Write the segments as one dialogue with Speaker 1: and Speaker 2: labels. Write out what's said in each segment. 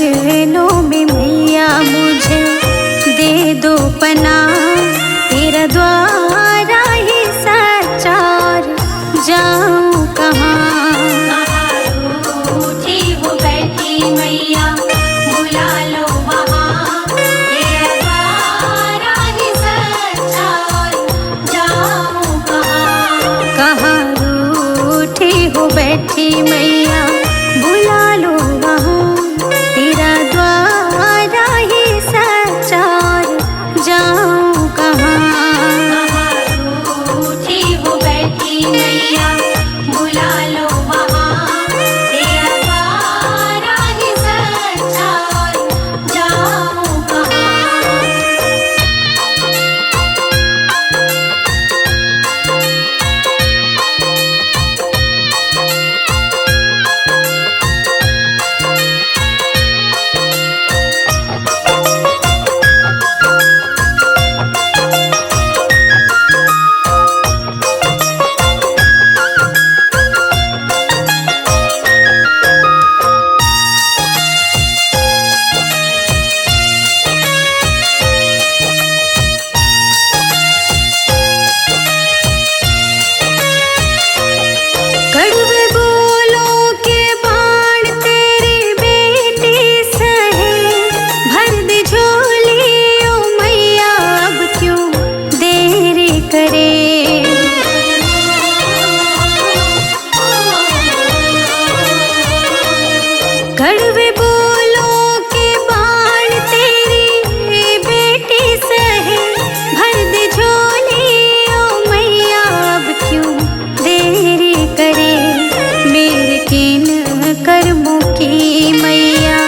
Speaker 1: चरणों में मैया मुझे दे दो पनाह, तेरा द्वारा ही सच्चा और जाऊं कहाँ।
Speaker 2: रूठी हो बैठी मैया बुला लो वहाँ, तेरा द्वारा ही सच्चा और जाऊं कहाँ।
Speaker 1: कहाँ रूठी हो बैठी मैया बुला लो वहाँ, तेरा द्वारा ही सच्चा और जाऊं कहाँ।
Speaker 2: रूठी हो बैठी मैया बुला लो वहाँ, तेरा द्वारा ही सच्चा और जाऊं कहाँ।
Speaker 1: कड़वे बोलों के बाण तेरी बेटी सहे, भर दे झोली ओ मैया अब क्यों देरी करे। कड़वे बोलों के बाण तेरी बेटी सहे, भर दे झोली ओ मैया अब क्यों देरी करे। मेरे किन कर्मों की मैया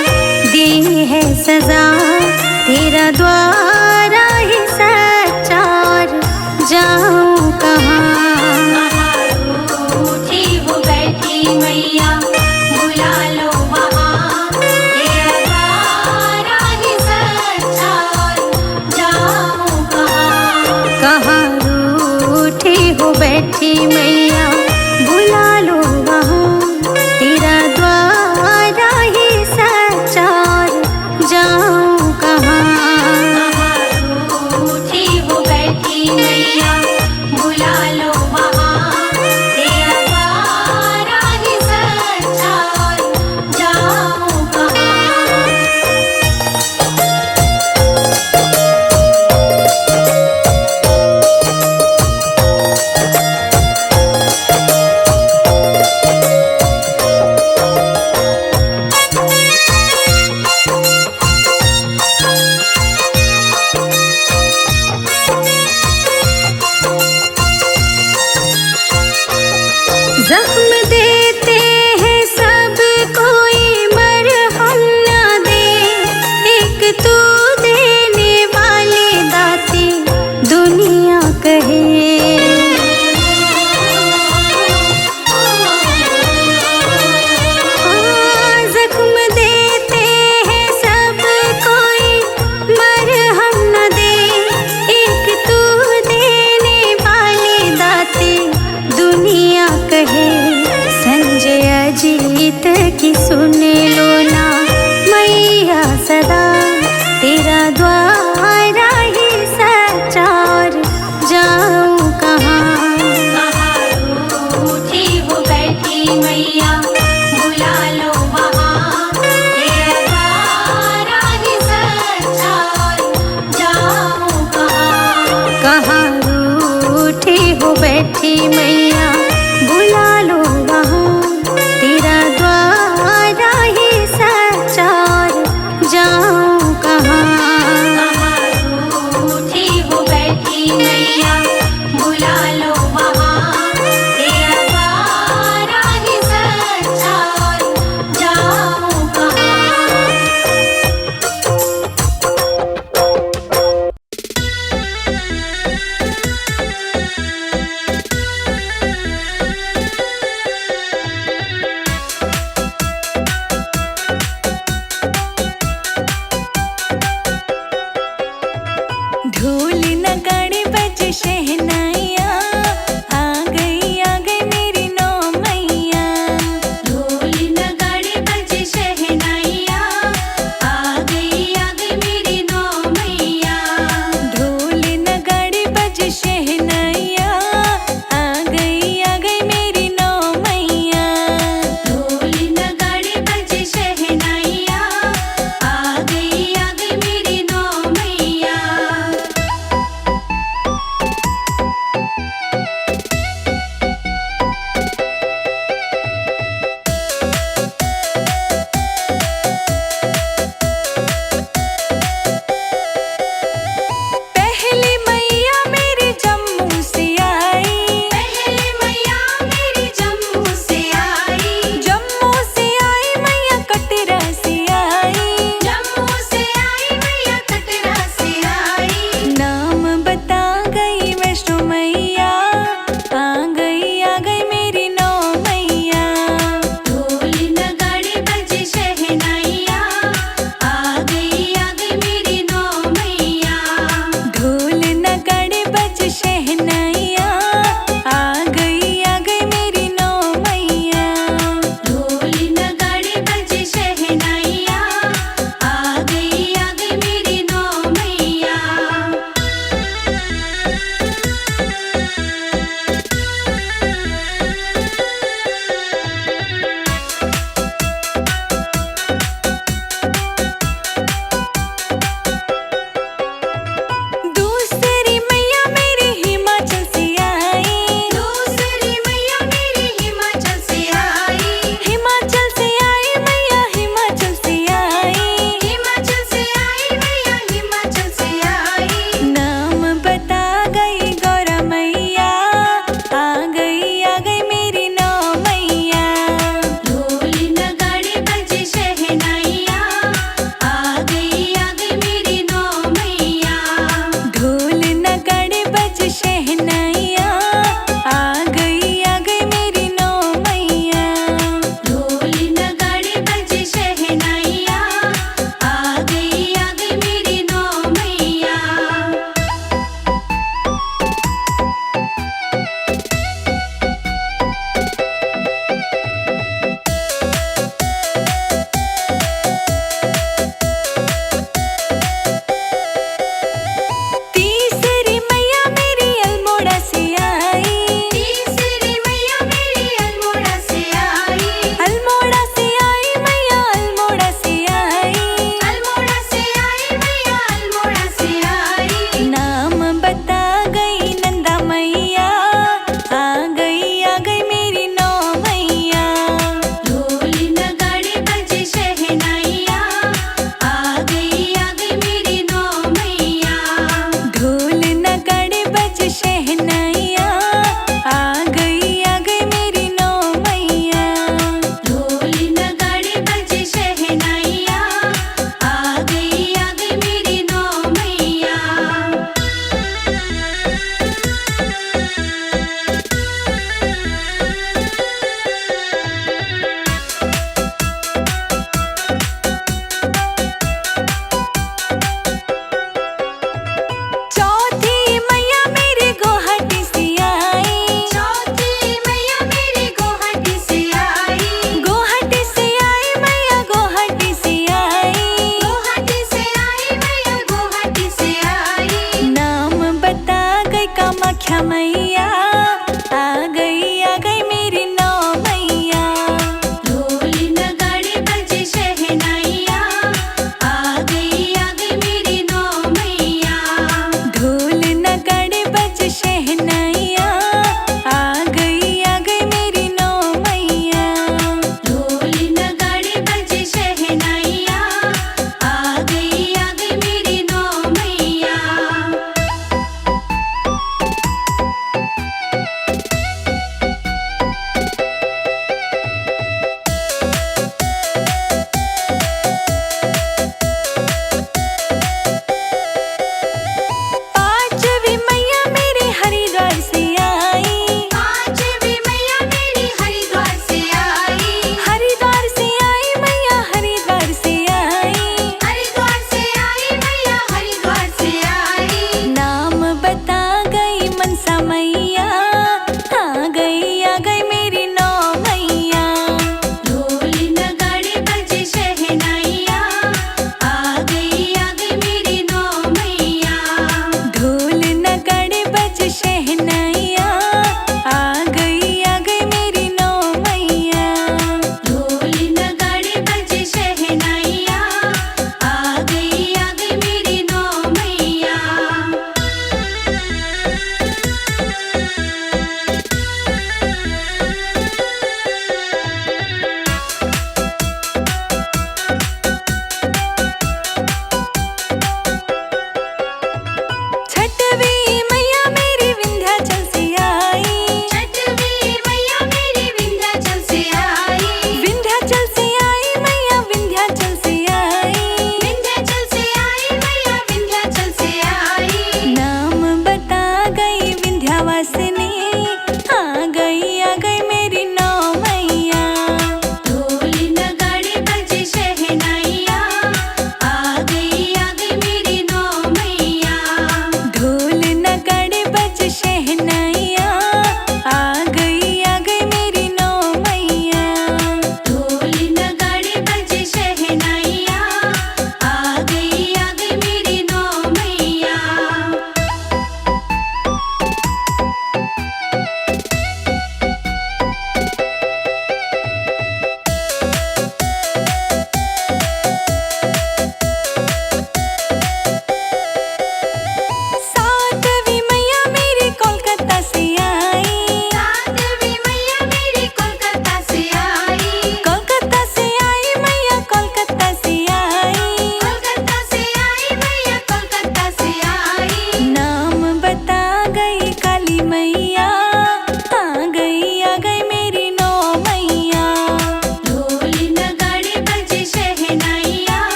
Speaker 1: दी है सजा, तेरा द्वारा ही सच्चा और जाऊं कहाँ।
Speaker 2: रूठी हो बैठी मैया बुला लो वहाँ, तेरा द्वारा ही सच्चा और जाऊं कहाँ।
Speaker 1: कहाँ रूठी हो बैठी मैया बुला लो वहाँ, तेरा द्वारा ही सच्चा और जाऊं कहाँ।
Speaker 2: रूठी हो बैठी मैया बुला लो वहाँ, तेरा द्वारा ही सच्चा और जाऊं कहाँ।
Speaker 1: जख्म देते हैं सब कोई मरहम न दे, एक तू देने वाली दाती दुनिया कहे। जख्म देते हैं सब कोई मरहम न दे, एक तू देने वाली दाती दुनिया कहे। संजय अजीत की सुन लो ना मैया सदा, तेरा द्वारा ही सच्चा और जाऊं कहाँ।
Speaker 2: रूठी हो बैठी मैया बुला लो वहाँ, तेरा द्वारा ही सच्चा और जाऊं कहाँ।
Speaker 1: कहाँ रूठी हो बैठी मैया बुला लो वहाँ, तेरा द्वारा ही सच्चा और जाऊं कहाँ।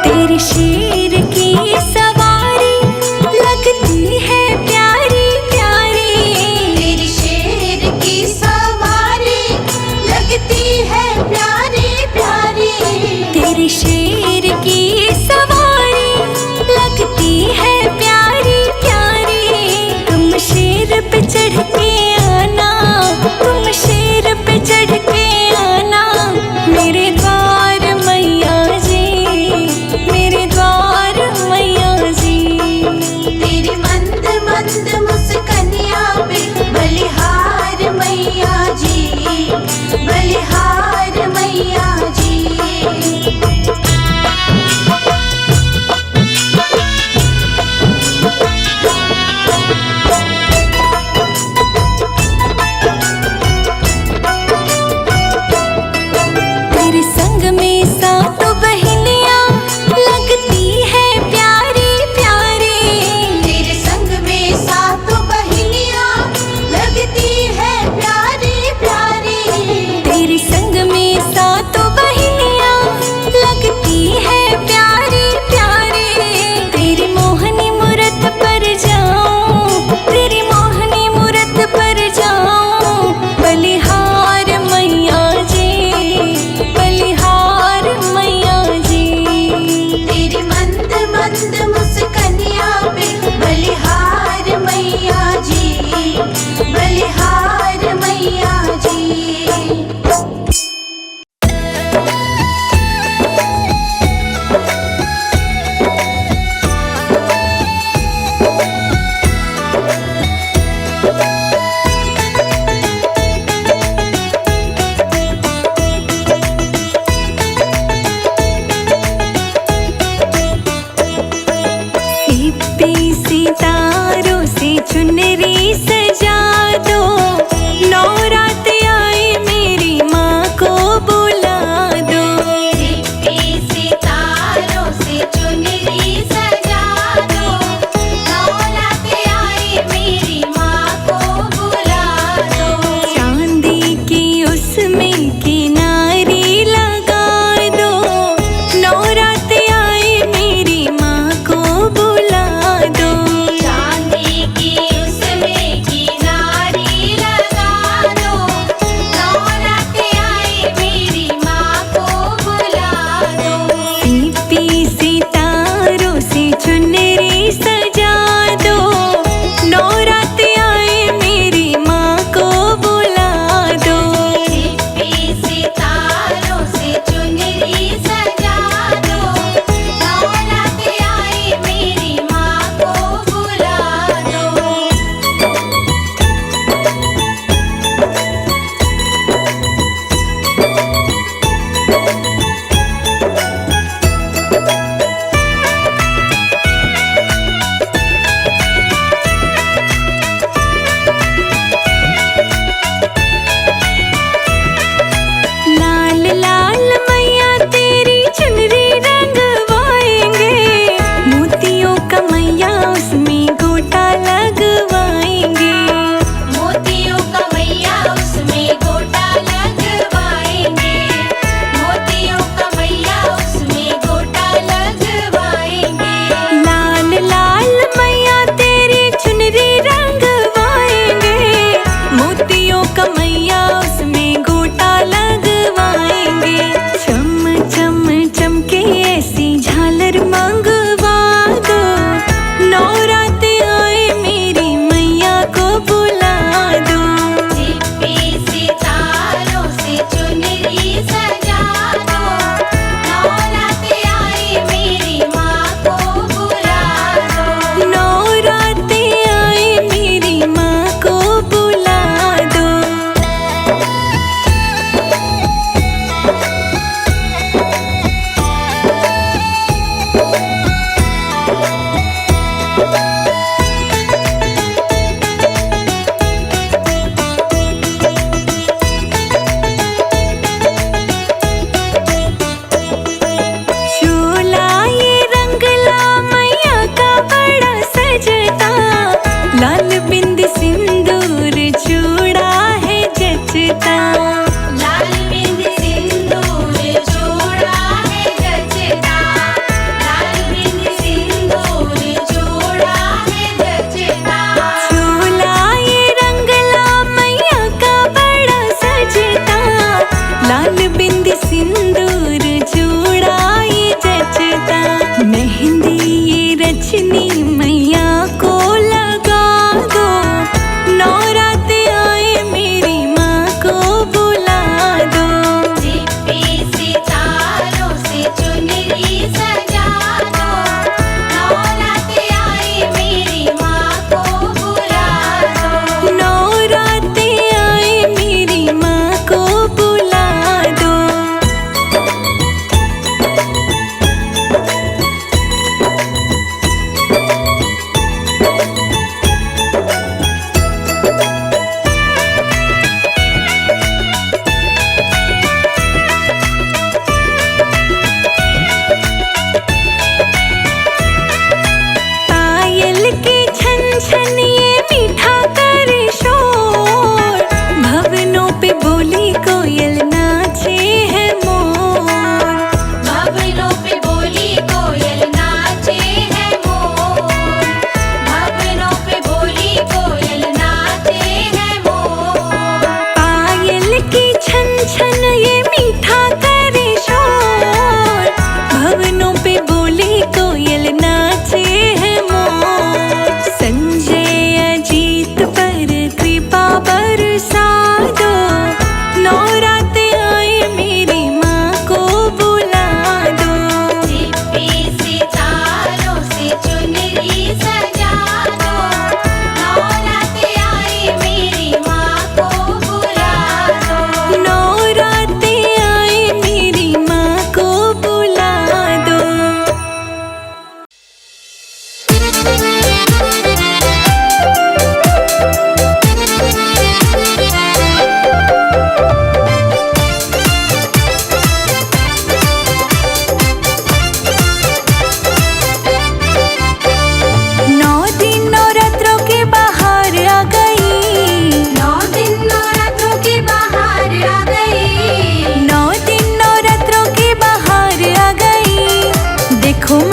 Speaker 1: तेरे शेर की सवारी लगती है प्यारी प्यारी।
Speaker 2: तेरी शेर की सवारी लगती है प्यारी प्यारी।
Speaker 1: तेरे शेर की सवारी लगती है प्यारी प्यारी। तुम शेर पे चढ़ के आना, तुम शेर पे चढ़ के आना मेरे द्वार मैया जी, मेरे द्वार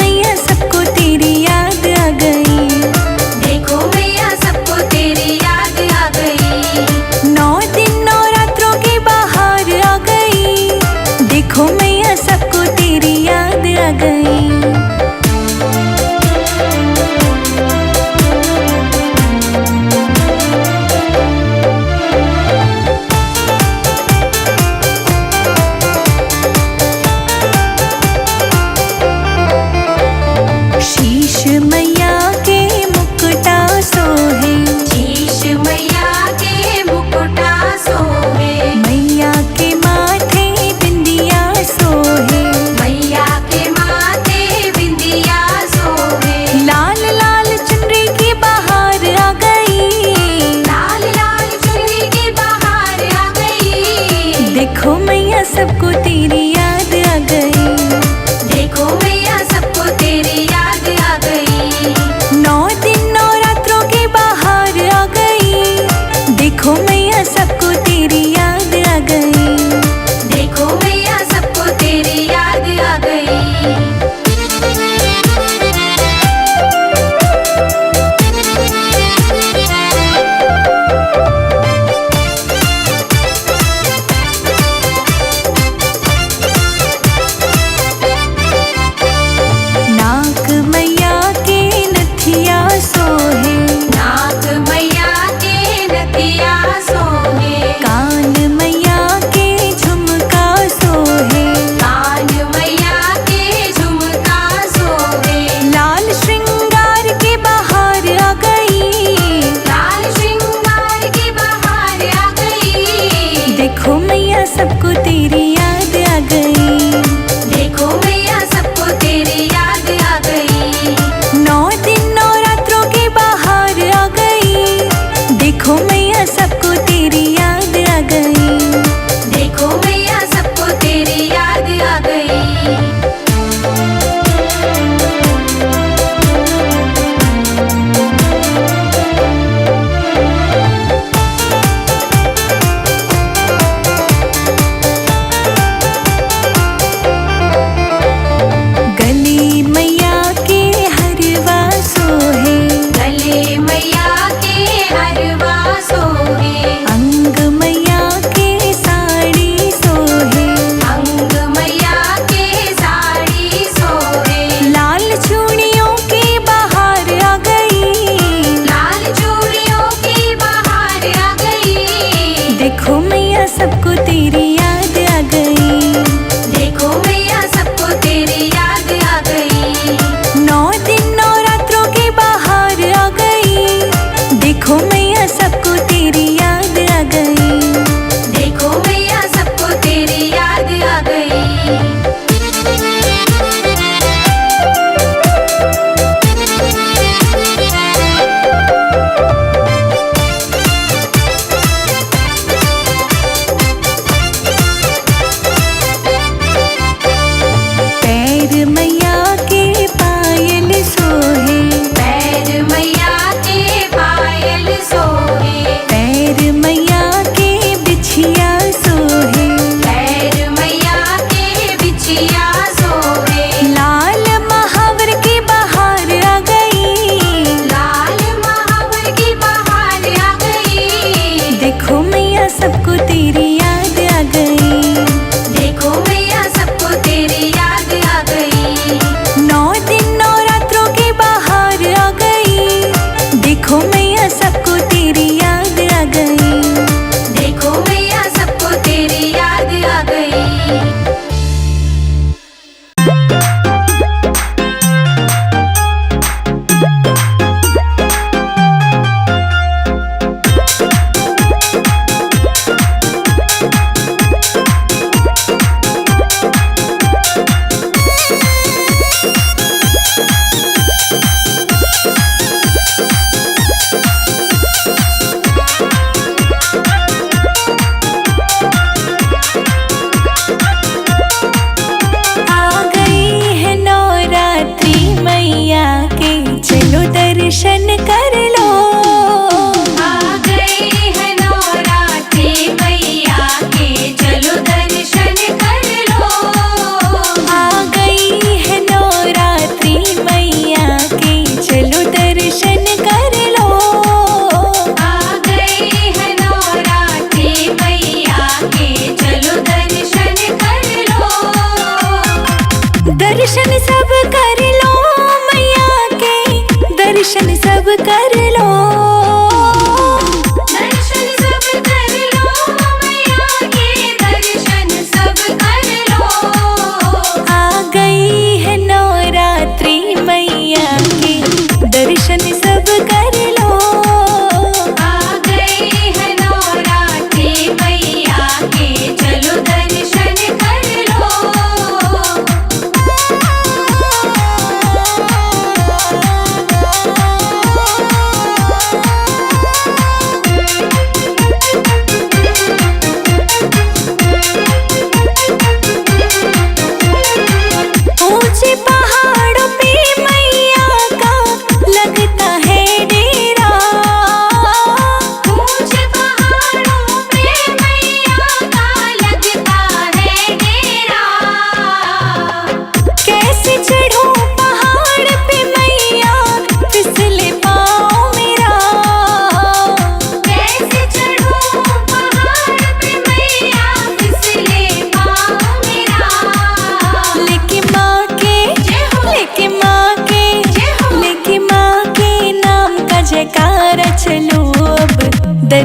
Speaker 1: मैया सबको तेरी याद आ गई।
Speaker 2: देखो मैया सबको तेरी याद आ गई।
Speaker 1: 9 दिन नवरात्रों की बाहर आ गई। देखो मैया सबको तेरी याद आ गई। शीश मैया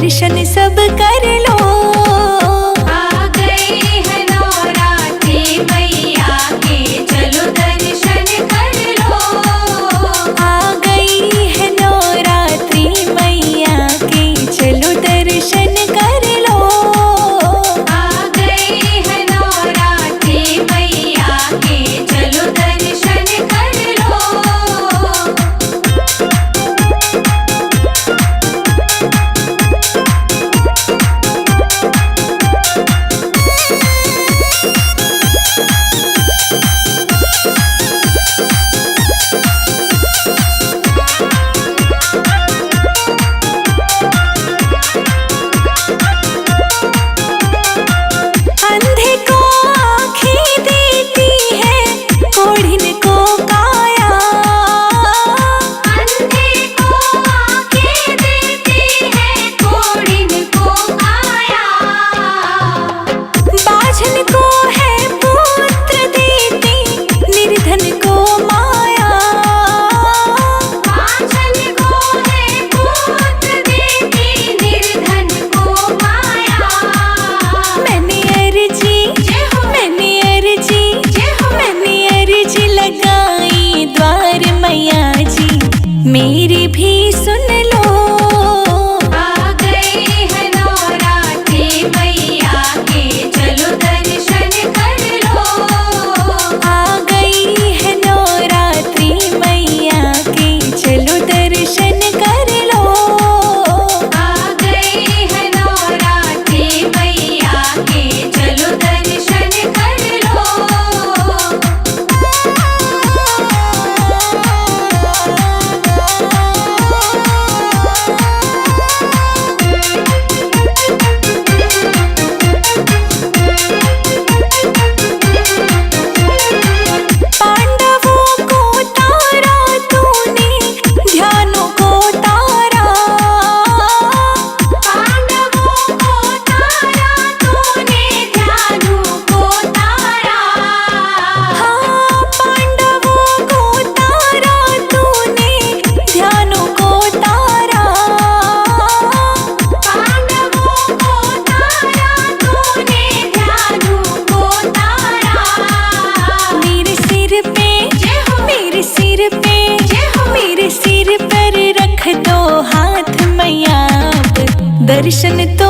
Speaker 1: दर्शन सब कर लो।
Speaker 2: आ गई है नवरात्रि मैया के, चलो दर्शन कर लो।
Speaker 1: आ गई है नवरात्रि मैया के, चलो दर्शन कर लो।
Speaker 2: आ गई है नवरात्रि मैया के, चलो दर्शन कर लो।
Speaker 1: अंधे को आँखें देती है, कोढ़िन को काया।
Speaker 2: अंधे को आँखें देती है, कोढ़िन को काया।
Speaker 1: बाझन को है पुत्र देती, निर्धन को माया।
Speaker 2: बाझल को है पुत्र देती, निर्धन को माया।
Speaker 1: मैंने अर्जी लगाई द्वार मैया जी, मेरी भी सुन लो।
Speaker 2: आ गई है नवरात्रि मैया के, चलो दर्शन कर लो।
Speaker 1: आ गई है नवरात्रि मैया के, चलो दर्शन कर लो।
Speaker 2: आ गई है नवरात्रि मैया के, चलो दर्शन कर लो।
Speaker 1: पांडवों को तारा तूने, ध्यानों को तारा।
Speaker 2: पांडवों को तारा तूने, ध्यानों को तारा।
Speaker 1: हाँ, पांडवों को तारा तूने, ध्यानों को तारा।
Speaker 2: पांडवों को तारा तूने, ध्यानों को तारा।
Speaker 1: मेरे सिर पे, मेरे सिर पे, मेरे सिर पर रख दो हाथ मैया, अब दर्शन तो